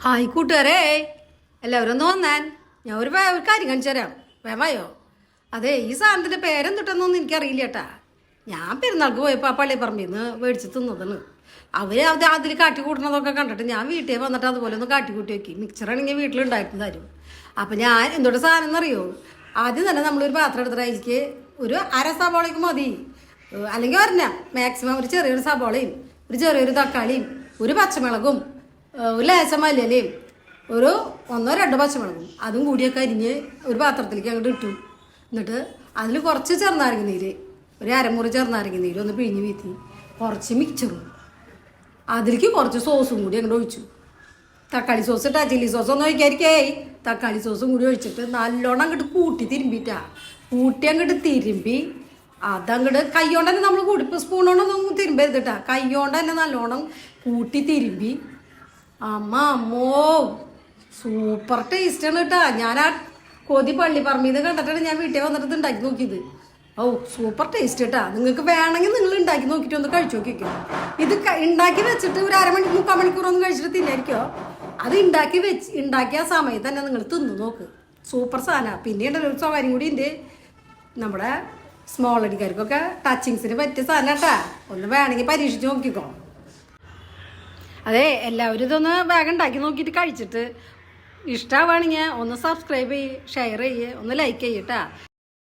Hi കൂട്ടുകാരേ, എല്ലാവരും ഒന്ന് വന്നാൻ. ഞാൻ ഒരു കാര്യം കാണിച്ചു തരാം. വേമായോ? അതെ, ഈ സാധനത്തിൻ്റെ പേരെന്തിട്ടെന്നൊന്നും എനിക്കറിയില്ല കേട്ടാ. ഞാൻ പെരുന്നാൾക്ക് പോയപ്പോൾ ആ പള്ളിപ്പറമ്പിൽ നിന്ന് മേടിച്ച് തിന്നതാണ്. അവർ അതിൽ കാട്ടി കൂട്ടണതൊക്കെ കണ്ടിട്ട് ഞാൻ വീട്ടിൽ വന്നിട്ട് അതുപോലെ ഒന്ന് കാട്ടിക്കൂട്ടി വെക്കി. മിക്സറാണെങ്കിൽ വീട്ടിലുണ്ടായിട്ട് തരും. അപ്പം ഞാൻ എന്തോട്ട് സാധനം എന്നറിയോ? ആദ്യം തന്നെ നമ്മളൊരു പാത്രം എടുത്തിട്ട് അതിലേക്ക് ഒരു അര സബോളയ്ക്ക് മതി, അല്ലെങ്കിൽ പറഞ്ഞാൽ മാക്സിമം ഒരു ചെറിയൊരു സബോളയും ഒരു ചെറിയൊരു തക്കാളിയും ഒരു പച്ചമുളകും ഒരു ലേശം മല്ലിയിലയും ഒരു 1-2 പച്ചമുളകും അതും കൂടിയൊക്കെ അരിഞ്ഞ് ഒരു പാത്രത്തിലേക്ക് അങ്ങോട്ട് ഇട്ടു. എന്നിട്ട് അതിൽ കുറച്ച് ചെറുനാരങ്ങ നീര്, ഒരു അരമുറി ചെറുനാരങ്ങ നീര് ഒന്ന് പിഴിഞ്ഞ് വീത്തി, കുറച്ച് മിക്സറും അതിലേക്ക് കുറച്ച് സോസും കൂടി അങ്ങോട്ട് ഒഴിച്ചു. തക്കാളി സോസ് ഇട്ടാ, ചില്ലി സോസ് ഒന്നും ഒഴിക്കാതിരിക്കേ. തക്കാളി സോസും കൂടി ഒഴിച്ചിട്ട് നല്ലോണം അങ്ങോട്ട് കൂട്ടി അങ്ങോട്ട് തിരുമ്പി അതങ്ങോട്ട് കൈകൊണ്ട് തന്നെ നമ്മൾ കൂടി സ്പൂൺ കൊണ്ടൊന്നും തിരുമ്പരുതിട്ടാ, കൈകൊണ്ട് തന്നെ നല്ലോണം കൂട്ടി തിരുമ്പി. അമ്മോ സൂപ്പർ ടേസ്റ്റാണ് കേട്ടാ. ഞാൻ ആ കൊതി പള്ളിപ്പറമ്പിൽ നിന്ന് കണ്ടിട്ടാണ് ഞാൻ വീട്ടിൽ വന്നിട്ട് ഉണ്ടാക്കി നോക്കിയത്. ഓ സൂപ്പർ ടേസ്റ്റ് കേട്ടാ. നിങ്ങൾക്ക് വേണമെങ്കിൽ നിങ്ങൾ ഉണ്ടാക്കി നോക്കിയിട്ട് ഒന്ന് കഴിച്ചു നോക്കിക്കോ. ഇത് ഉണ്ടാക്കി വെച്ചിട്ട് ഒരു 3/4 മണിക്കൂറൊന്നും കഴിച്ചിട്ട് തിന്നായിരിക്കോ? അത് ഉണ്ടാക്കിയ സമയത്ത് തന്നെ നിങ്ങൾ തിന്നു നോക്ക്. സൂപ്പർ സാധനമാണ്. പിന്നീട് ഒരു സ്വകാര്യം കൂടി ഉണ്ട്, നമ്മുടെ സ്മോൾ അടിക്കാർക്കൊക്കെ ടച്ചിങ്സിന് പറ്റിയ സാധനം കേട്ടാ. ഒന്ന് വേണമെങ്കിൽ പരീക്ഷിച്ച് നോക്കിക്കോ. അതെ, എല്ലാവരും ഇതൊന്ന് വേഗം ഉണ്ടാക്കി നോക്കിയിട്ട് കഴിച്ചിട്ട് ഇഷ്ടമാവുകയാണെങ്കിൽ ഒന്ന് സബ്സ്ക്രൈബ് ചെയ്യുക, ഷെയർ ചെയ്യുക, ഒന്ന് ലൈക്ക് ചെയ്യട്ടാ.